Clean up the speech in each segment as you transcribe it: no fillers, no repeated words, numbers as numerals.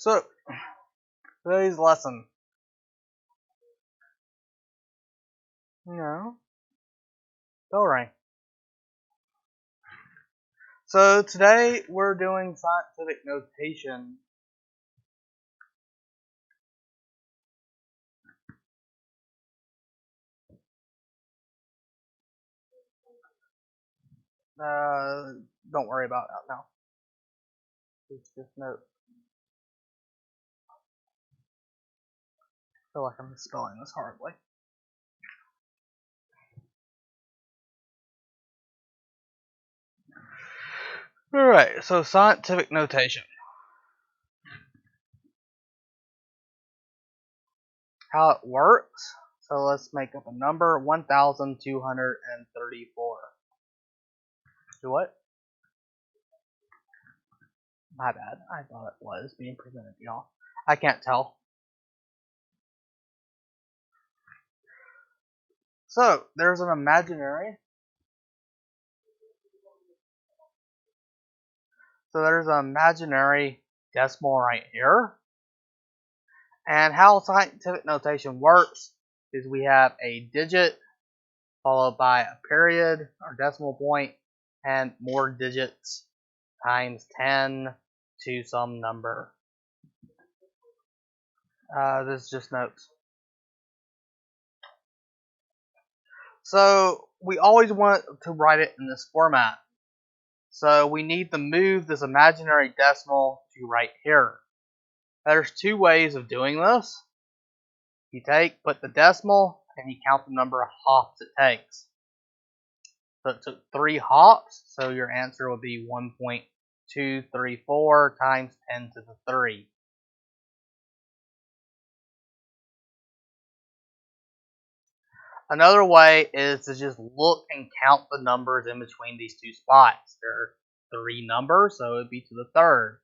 So, today's lesson. No. Bell ring. So, today we're doing scientific notation. Don't worry about that now. It's just note. I feel like I'm spelling this horribly. Alright, so scientific notation. How it works. So let's make up a number, 1,234. Do what? My bad. I thought it was being presented to y'all. I can't tell. So, there's an imaginary. So there's an imaginary decimal right here. And how scientific notation works is we have a digit followed by a period or decimal point and more digits times 10 to some number. This is just notes. So we always want to write it in this format. So we need to move this imaginary decimal to right here. There's two ways of doing this. You put the decimal, and you count the number of hops it takes. So it took 3 hops, so your answer would be 1.234 times 10 to the 3. Another way is to just look and count the numbers in between these two spots. There are 3 numbers, so it would be to the 3rd.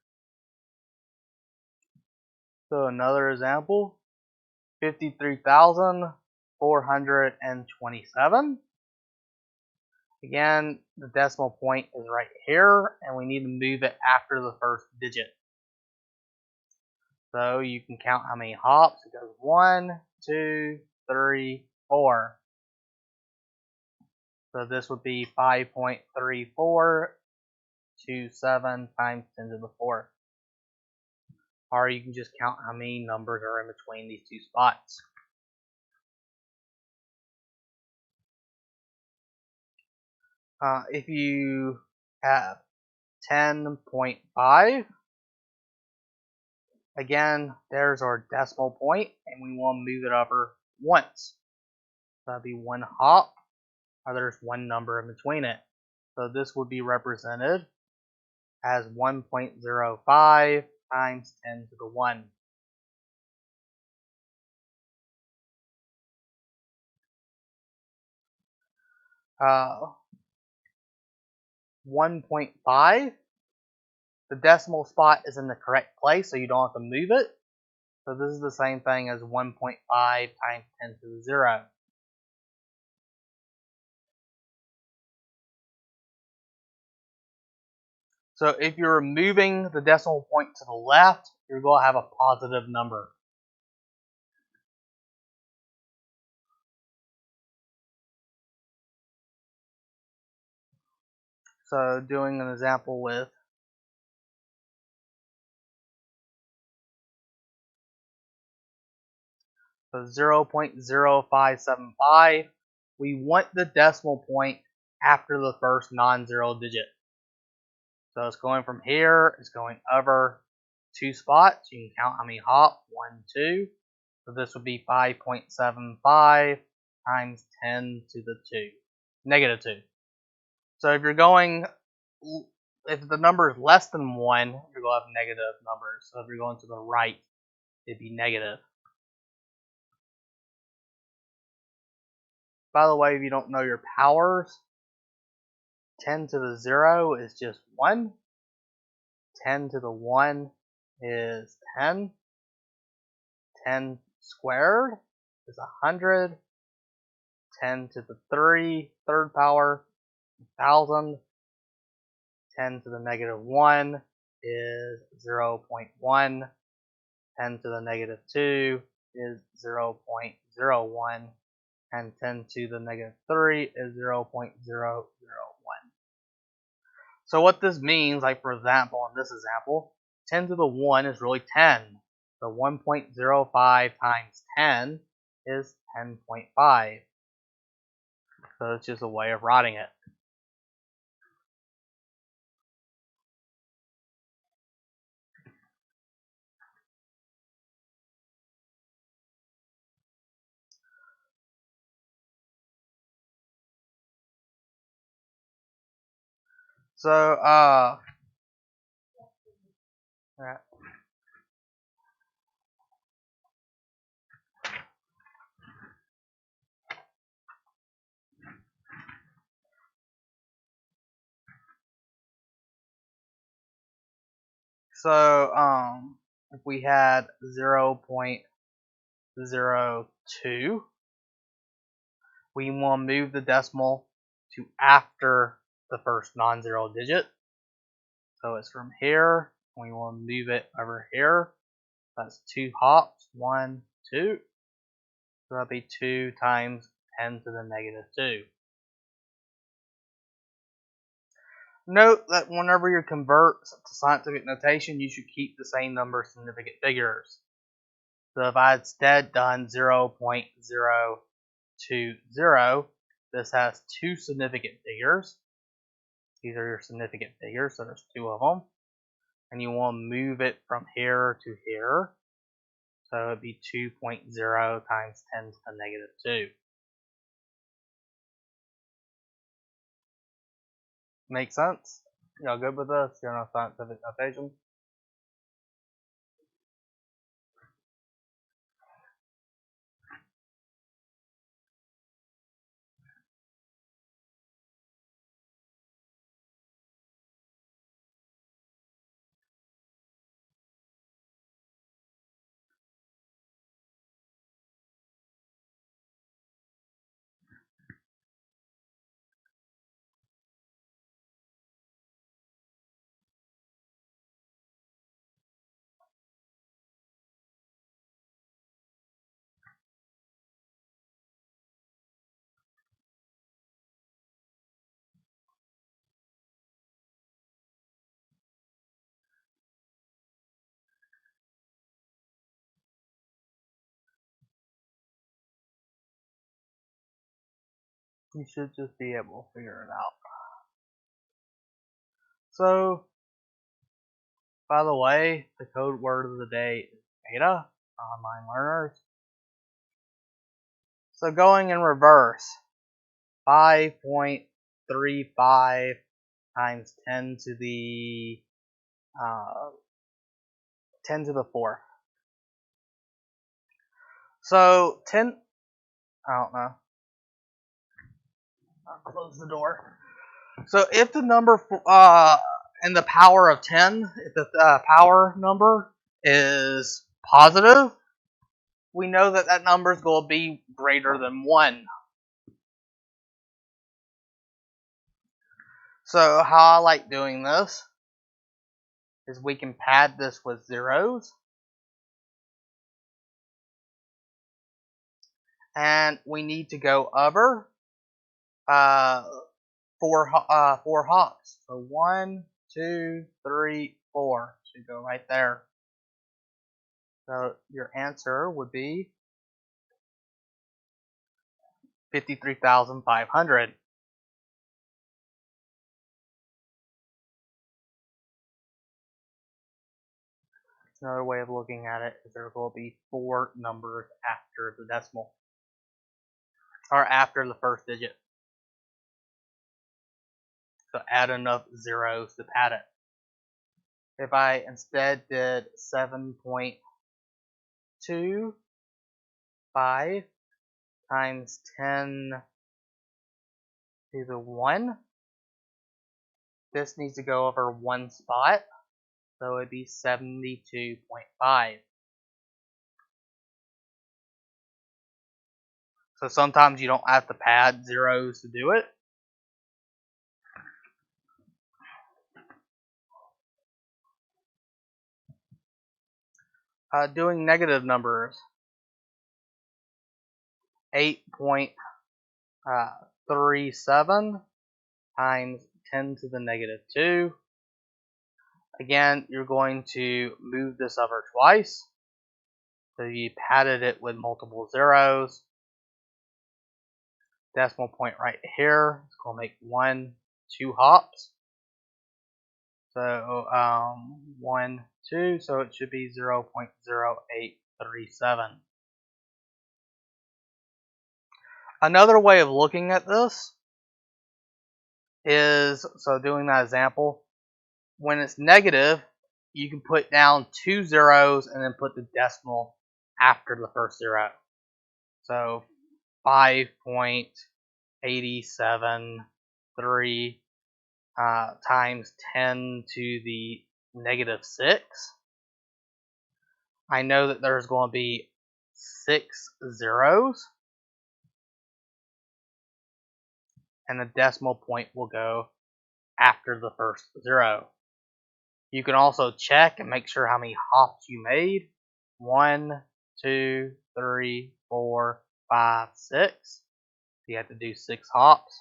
So another example, 53,427. Again, the decimal point is right here, and we need to move it after the first digit. So you can count how many hops. It goes 1, 2, 3, 4. So this would be 5.3427 times 10 to the 4th. Or you can just count how many numbers are in between these two spots. If you have 10.5, again, there's our decimal point, and we want to move it over once. So that'd be 1 hop, or there's 1 number in between it. So this would be represented as 1.05 times 10 to the 1. Uh, 1.5, the decimal spot is in the correct place, so you don't have to move it. So this is the same thing as 1.5 times 10 to the 0. So if you're moving the decimal point to the left, you're going to have a positive number. So doing an example with 0.0575, we want the decimal point after the first non-zero digit. So it's going from here, it's going over 2 spots. You can count how many hops, 1, 2. So this would be 5.75 times 10 to the 2, negative 2. So if the number is less than 1, you're going to have negative numbers. So if you're going to the right, it'd be negative. By the way, if you don't know your powers, 10 to the 0 is just 1. 10 to the 1 is 10. 10 squared is 100. 10 to the 3, third power, 1,000. 10 to the negative 1 is 0.1. 10 to the negative 2 is 0.01, and 10 to the negative 3 is 0.001. So what this means, like for example, in this example, 10 to the 1 is really 10. So 1.05 times 10 is 10.5. So it's just a way of writing it. So, if we had 0.02, we want to move the decimal to after the first non-zero digit. So it's from here. We want to move it over here. That's 2 hops. 1, 2. So that'll be 2 times 10 to the negative 2. Note that whenever you convert to scientific notation, you should keep the same number of significant figures. So if I had instead done 0.020, this has 2 significant figures. These are your significant figures, so there's 2 of them. And you want to move it from here to here. So it'd be 2.0 times 10 to the negative 2. Make sense? Y'all good with this? You're on scientific notation? You should just be able to figure it out. So, by the way, the code word of the day is beta, online learners. So going in reverse, 5.35 times 10 to the 10 to the 4th. So 10, I don't know. I'll close the door. So if the number in the power of 10, if the power number is positive, we know that that number is going to be greater than 1. So how I like doing this is we can pad this with zeros. And we need to go over 4 hops. So 1, 2, 3, 4 should go right there. So your answer would be 53,500. Another way of looking at it is there will be 4 numbers after the decimal, or after the first digit. So add enough zeros to pad it. If I instead did 7.25 times 10 to the 1, this needs to go over 1 spot, so it'd be 72.5. So sometimes you don't have to pad zeros to do it. Doing negative numbers, 8.37 times 10 to the negative 2. Again, you're going to move this over twice. So you padded it with multiple zeros. Decimal point right here. It's going to make 2 hops. So 1, 2. So it should be 0.0837. Another way of looking at this is, so doing that example, when it's negative, you can put down 2 zeros and then put the decimal after the first zero. So 5.873 times 10 to the negative 6. I know that there's going to be 6 zeros, and the decimal point will go after the first zero. You can also check and make sure how many hops you made. 1, 2, 3, 4, 5, 6. You have to do 6 hops.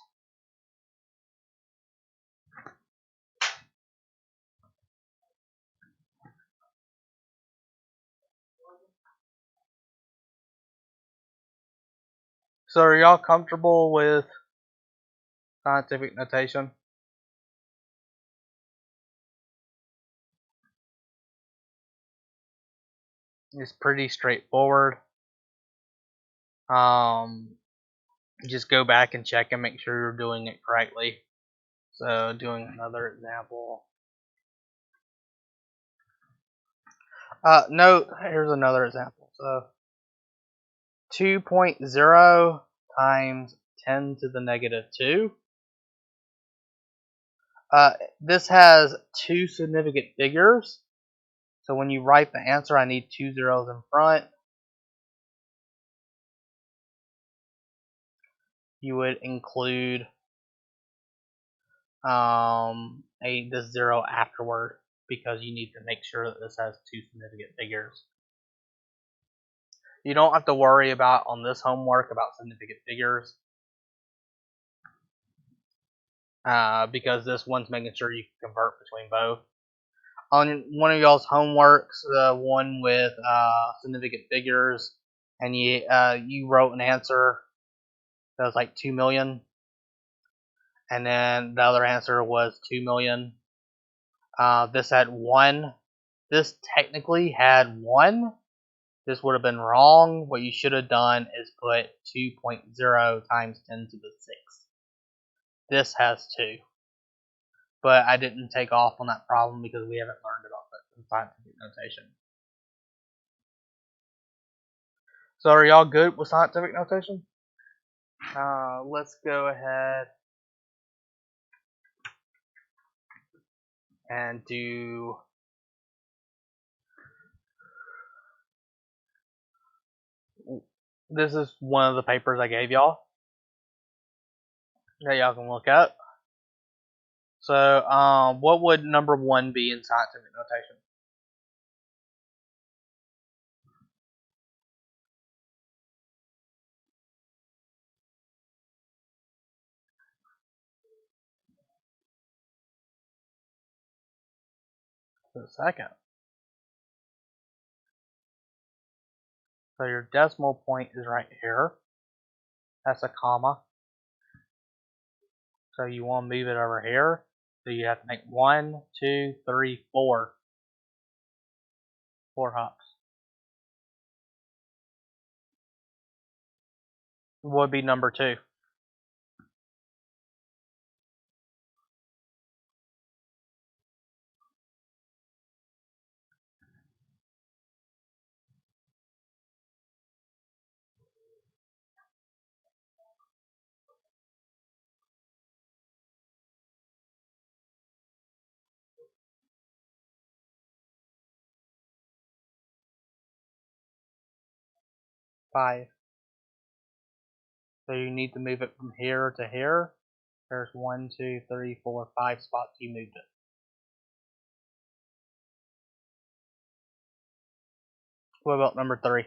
So are y'all comfortable with scientific notation? It's pretty straightforward. Just go back and check and make sure you're doing it correctly. So doing another example. Note, here's another example. So 2.0 times 10 to the negative 2. This has 2 significant figures. So when you write the answer, I need 2 zeros in front. You would include this 0 afterward, because you need to make sure that this has 2 significant figures. You don't have to worry about on this homework about significant figures, because this one's making sure you can convert between both. On one of y'all's homeworks, the one with significant figures, and you wrote an answer that was like 2 million, and then the other answer was 2 million. This had 1. This technically had 1. This would have been wrong. What you should have done is put 2.0 times 10 to the 6. This has 2. But I didn't take off on that problem because we haven't learned about that in scientific notation. So are y'all good with scientific notation? Let's go ahead and do this. Is one of the papers I gave y'all that y'all can look up. So what would number 1 be in scientific notation? The second. So your decimal point is right here. That's a comma. So you want to move it over here. So you have to make 1, 2, 3, 4. 4 hops. What would be number 2? Five. So you need to move it from here to here. There's 1, 2, 3, 4, 5 spots you moved it. What about number 3?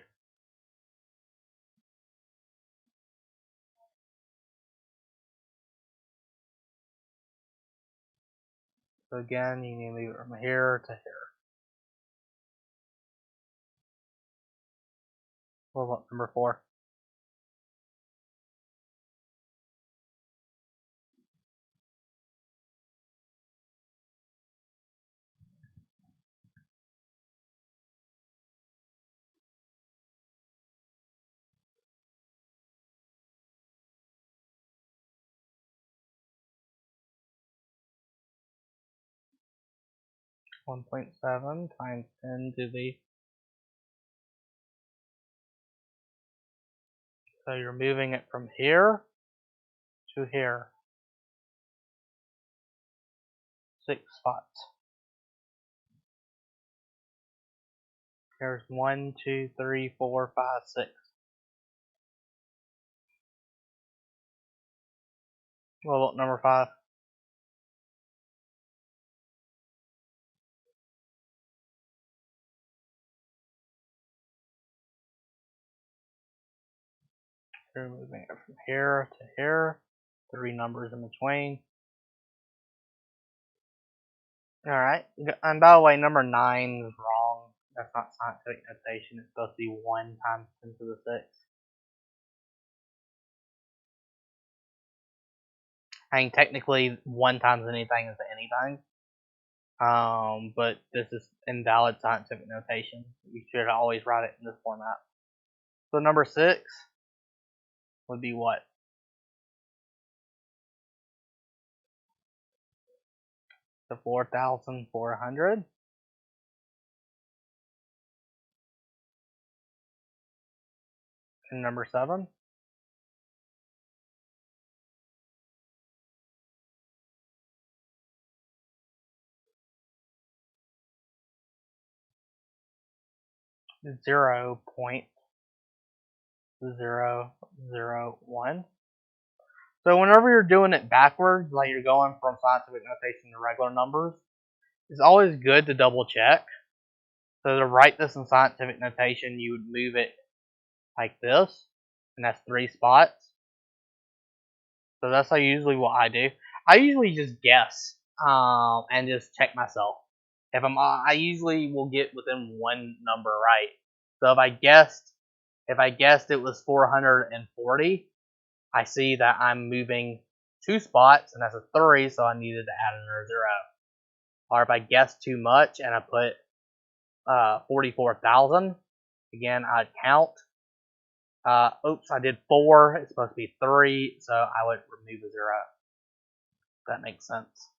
So again, you need to move it from here to here. What about number 4? $1.7 times 10 to the. So you're moving it from here to here. 6 spots. There's 1, 2, 3, 4, 5, 6. What about number 5? You're moving it from here to here. 3 numbers in between. Alright. And by the way, number 9 is wrong. That's not scientific notation. It's supposed to be 1 times 10 to the 6. I mean, technically, 1 times anything is anything. But this is invalid scientific notation. You should always write it in this format. So number 6 would be what? The 4,400. And number 7. .0.001. So whenever you're doing it backwards, like you're going from scientific notation to regular numbers, it's always good to double check. So to write this in scientific notation, you would move it like this, and that's 3 spots. So that's usually what I do. I usually just guess and just check myself. I usually will get within 1 number right. So if I guessed it was 440, I see that I'm moving 2 spots, and that's a 3, so I needed to add another 0. Or if I guessed too much and I put 44,000, again I'd count. Oops, I did 4. It's supposed to be 3, so I would remove a 0. If that makes sense.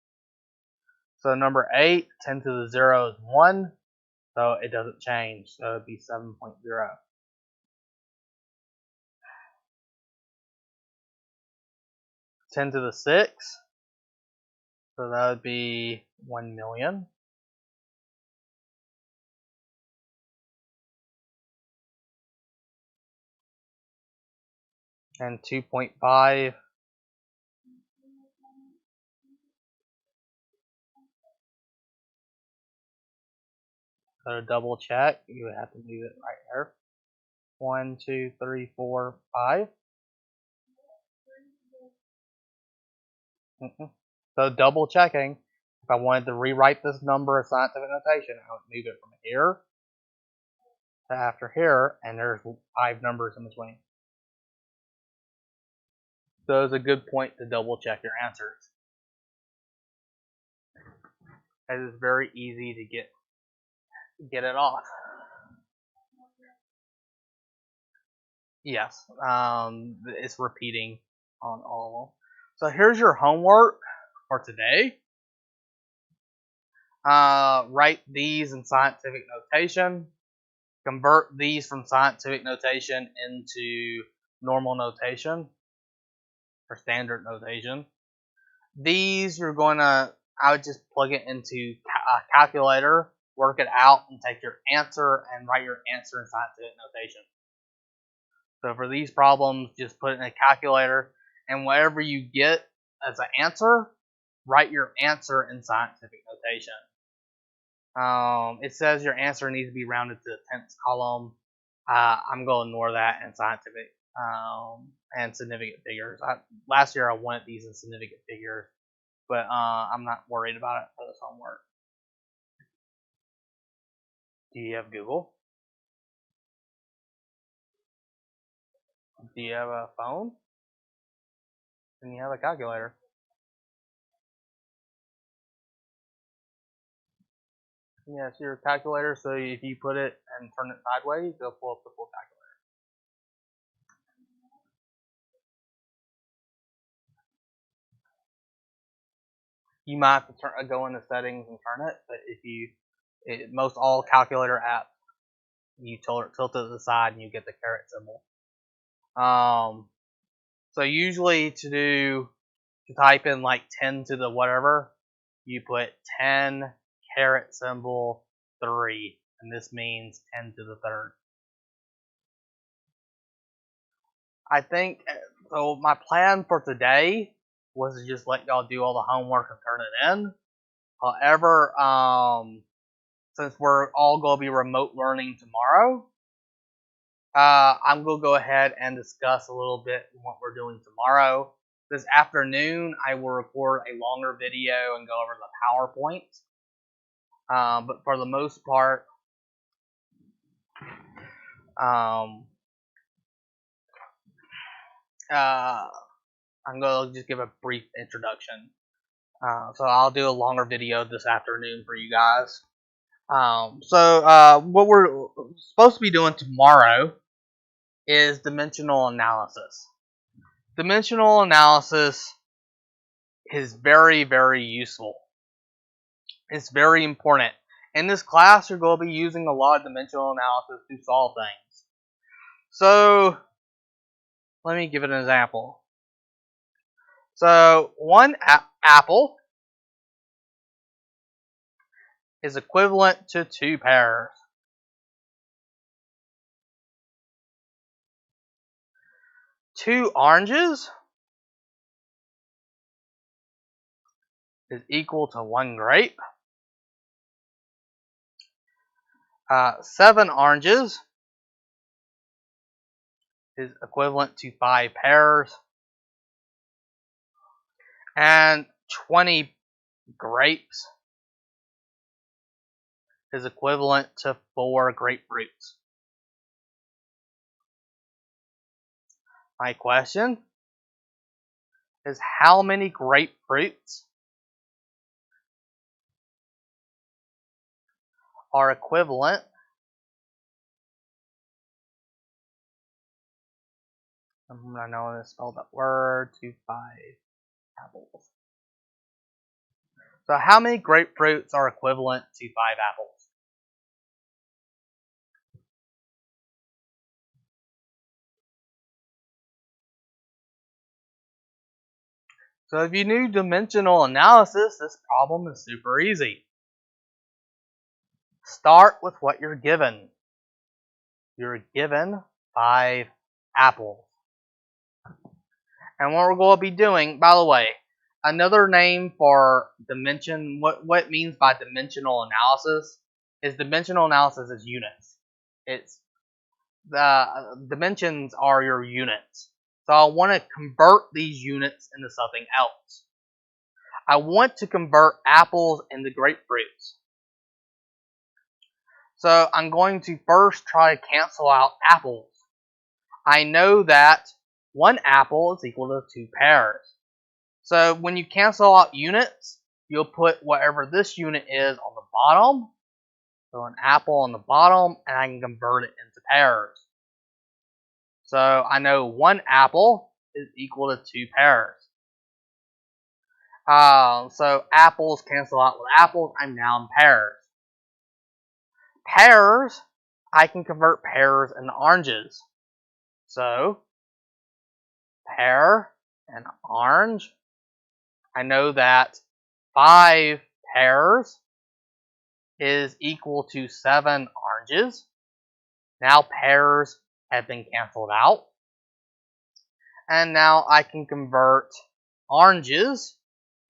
So number 8, 10 to the 0 is 1, so it doesn't change. So it'd be 7.0. 10 to the 6, so that would be 1 million. And 2.5. So to double check, you would have to move it right here. 1, 2, 3, 4, 5. So double checking, if I wanted to rewrite this number as scientific notation, I would move it from here to after here, and there's 5 numbers in between. So it's a good point to double check your answers. It is very easy to get it off. Yes, it's repeating on all of them. So here's your homework for today. Write these in scientific notation. Convert these from scientific notation into normal notation or standard notation. These you're going to, I would just plug it into a calculator, work it out, and take your answer and write your answer in scientific notation. So for these problems, just put it in a calculator, and whatever you get as an answer, write your answer in scientific notation. It says your answer needs to be rounded to the 10th column. I'm going to ignore that in scientific and significant figures. Last year I wanted these in significant figures, but I'm not worried about it for this homework. Do you have Google? Do you have a phone? Then you have a calculator. Yes, your calculator. So if you put it and turn it sideways, it'll pull up the full calculator. You might have to go into settings and turn it, but if you, most all calculator apps, you tilt it to the side and you get the caret symbol. So usually to type in like 10 to the whatever, you put 10 caret symbol 3, and this means 10 to the third. I think, so my plan for today was to just let y'all do all the homework and turn it in. However, since we're all going to be remote learning tomorrow, I'm going to go ahead and discuss a little bit what we're doing tomorrow. This afternoon, I will record a longer video and go over the PowerPoint. But for the most part, I'm going to just give a brief introduction. So I'll do a longer video this afternoon for you guys. So what we're supposed to be doing tomorrow is dimensional analysis. Dimensional analysis is very, very useful. It's very important. In this class, you're going to be using a lot of dimensional analysis to solve things. So let me give it an example. So one apple is equivalent to 2 pears. Two oranges is equal to 1 grape. 7 oranges is equivalent to 5 pears. And 20 grapes is equivalent to 4 grapefruits. My question is, how many grapefruits are equivalent I know how to spell that word to 5 apples. So how many grapefruits are equivalent to 5 apples? So if you knew dimensional analysis, this problem is super easy. Start with what you're given. You're given 5 apples. And what we're going to be doing, by the way, another name for dimension, what it means by dimensional analysis is units. It's the dimensions are your units. So I want to convert these units into something else. I want to convert apples into grapefruits. So I'm going to first try to cancel out apples. I know that 1 apple is equal to 2 pears. So when you cancel out units, you'll put whatever this unit is on the bottom. So an apple on the bottom, and I can convert it into pears. So I know 1 apple is equal to 2 pears. So apples cancel out with apples. I'm now in pears. Pears, I can convert pears into oranges. So pear and orange. I know that 5 pears is equal to 7 oranges. Now pears have been canceled out. And now I can convert oranges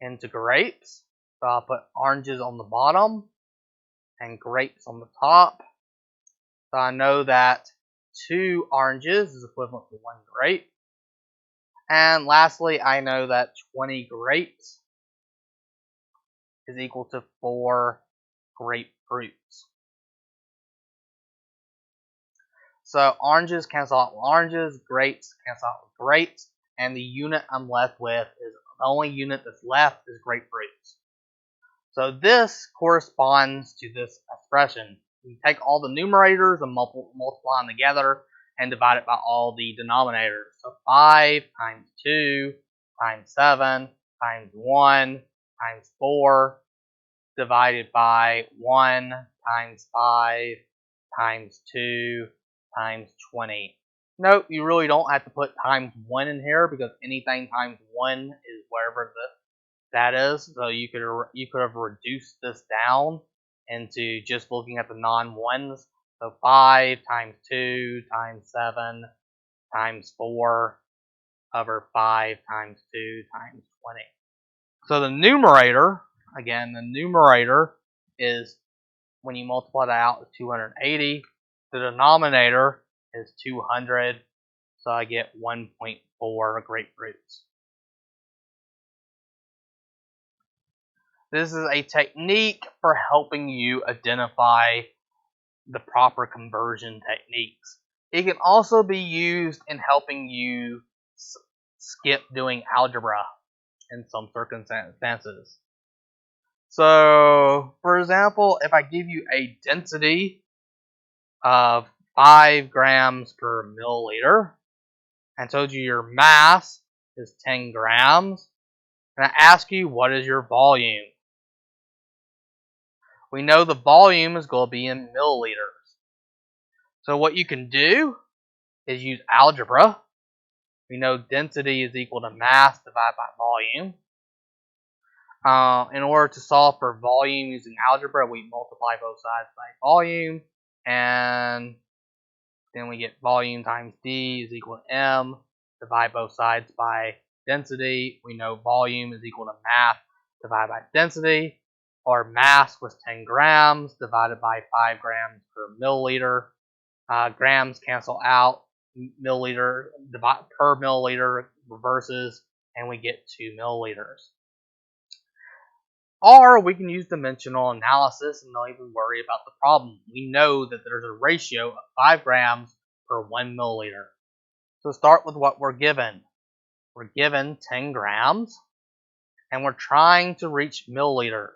into grapes. So I'll put oranges on the bottom and grapes on the top. So I know that 2 oranges is equivalent to 1 grape. And lastly, I know that 20 grapes is equal to 4 grapefruits. So oranges cancel out with oranges, grapes cancel out with grapes, and the unit I'm left with is the only unit that's left is grapefruits. So this corresponds to this expression. You take all the numerators and multiply them together and divide it by all the denominators. So 5 times 2 times 7 times 1 times 4 divided by 1 times 5 times 2 times 20. Note, you really don't have to put times 1 in here because anything times 1 is wherever that is. So you could have reduced this down into just looking at the non-ones. So 5 times 2 times 7 times 4 over 5 times 2 times 20. So the numerator, again, the numerator is, when you multiply that out, is 280. The denominator is 200. So I get 1.4 grapefruits. This is a technique for helping you identify the proper conversion techniques. It can also be used in helping you skip doing algebra in some circumstances. So, for example, if I give you a density of 5 grams per milliliter and told you your mass is 10 grams, and I ask you what is your volume, we know the volume is going to be in milliliters. So what you can do is use algebra. We know density is equal to mass divided by volume. In order to solve for volume using algebra, we multiply both sides by volume, and then we get volume times d is equal to m. Divide both sides by density. We know volume is equal to mass divided by density. Our mass was 10 grams divided by 5 grams per milliliter. Grams cancel out. Milliliter per milliliter reverses, and we get 2 milliliters. Or we can use dimensional analysis and not even worry about the problem. We know that there's a ratio of 5 grams per 1 milliliter. So start with what we're given. We're given 10 grams, and we're trying to reach milliliters.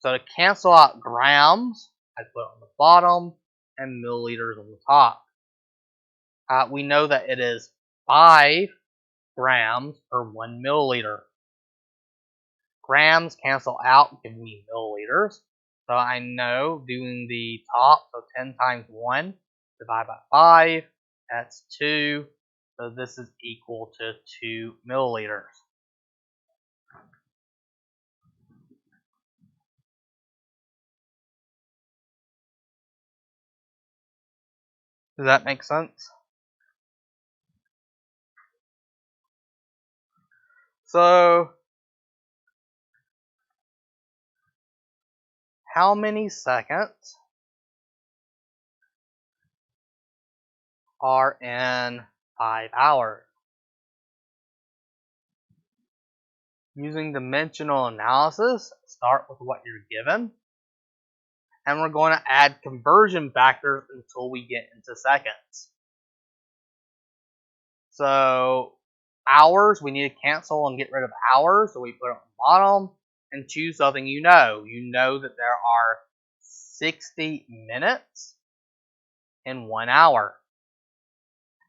So to cancel out grams, I put on the bottom and milliliters on the top. We know that it is 5 grams per 1 milliliter. Grams cancel out, giving me milliliters. So I know doing the top, so 10 times 1 divided by 5, that's 2. So this is equal to 2 milliliters. Does that make sense? So, how many seconds are in 5 hours? Using dimensional analysis, start with what you're given, and we're going to add conversion factors until we get into seconds. So hours, we need to cancel and get rid of hours, so we put it on the bottom and choose something you know. You know that there are 60 minutes in 1 hour.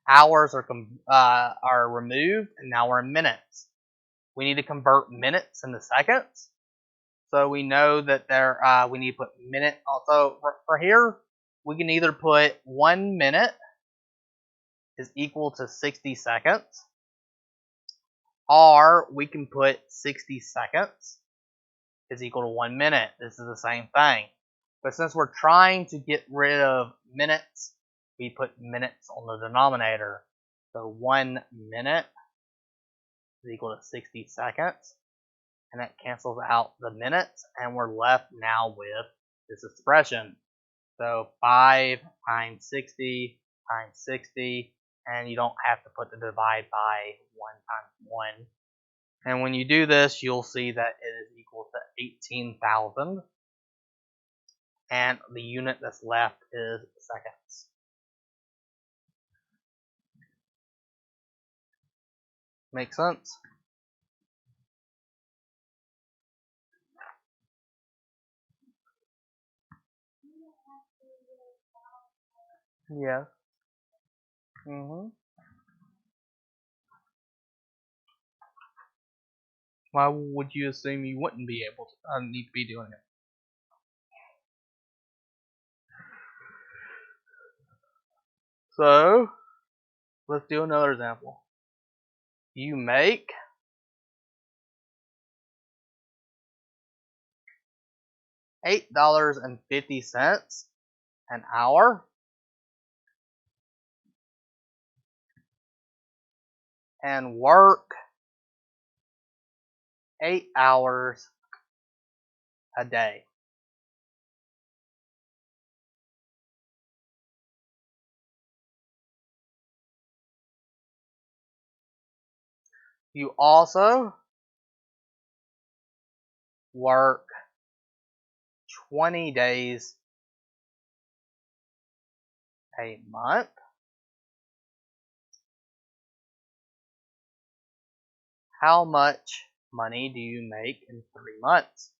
Hours are removed, and now we're in minutes. We need to convert minutes into seconds. So we know that we need to put minute. Also, for here, we can either put 1 minute is equal to 60 seconds, or we can put 60 seconds is equal to 1 minute. This is the same thing. But since we're trying to get rid of minutes, we put minutes on the denominator. So 1 minute is equal to 60 seconds. And that cancels out the minutes, and we're left now with this expression. So 5 times 60 times 60, and you don't have to put the divide by 1 times 1. And when you do this, you'll see that it is equal to 18,000. And the unit that's left is seconds. Make sense? Yeah. Why would you assume you wouldn't be able to need to be doing it? So let's do another example. You make $8.50 an hour and work 8 hours a day. You also work 20 days a month. How much money do you make in 3 months?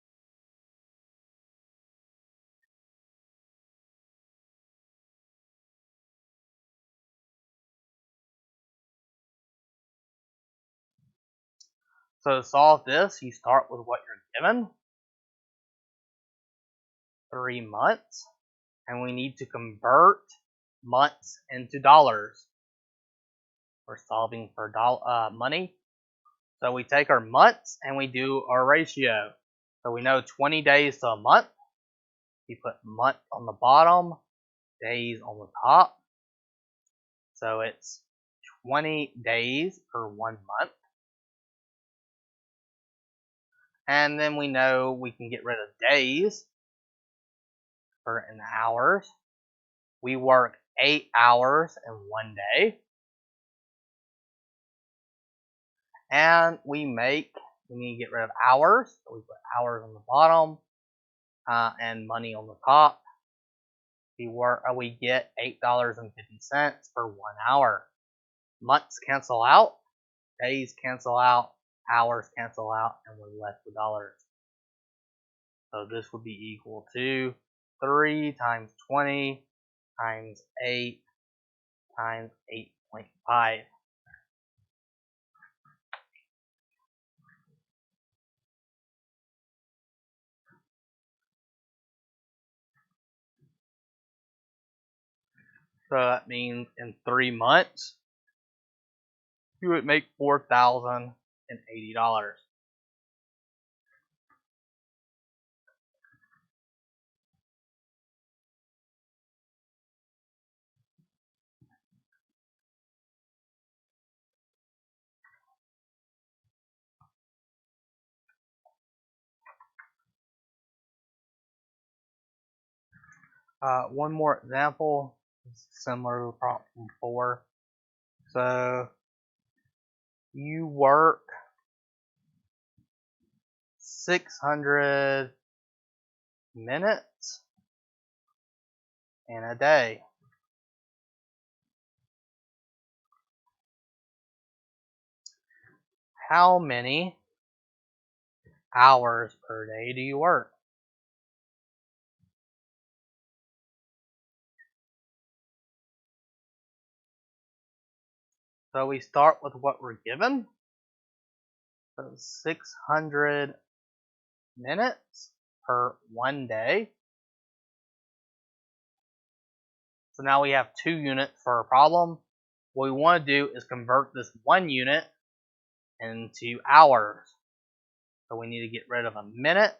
So to solve this, you start with what you're given, 3 months, and we need to convert months into dollars. We're solving for money. So we take our months and we do our ratio. So we know 20 days to a month. We put month on the bottom, days on the top. So it's 20 days per 1 month. And then we know we can get rid of days for in hours. We work 8 hours in 1 day. And we need to get rid of hours. So we put hours on the bottom and money on the top. We get $8.50 for 1 hour. Months cancel out, days cancel out, hours cancel out, and we're left with dollars. So this would be equal to 3 times 20 times 8 times 8.5. So that means in 3 months, you would make $4,080. One more example, similar to the problem before. So you work 600 minutes in a day. How many hours per day do you work? So we start with what we're given. So 600 minutes per 1 day. So now we have 2 units for our problem. What we want to do is convert this 1 unit into hours. So we need to get rid of a minute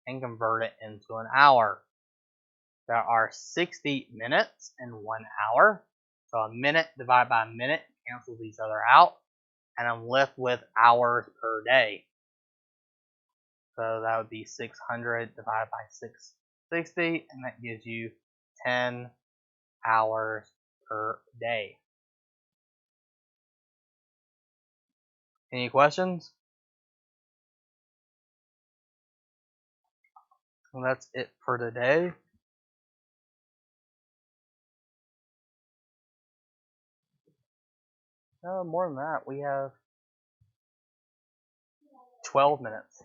and convert it into an hour. There are 60 minutes in 1 hour. So a minute divided by a minute cancels each other out. And I'm left with hours per day. So that would be 600 divided by 660, and that gives you 10 hours per day. Any questions? Well, that's it for today. More than that, we have 12 minutes.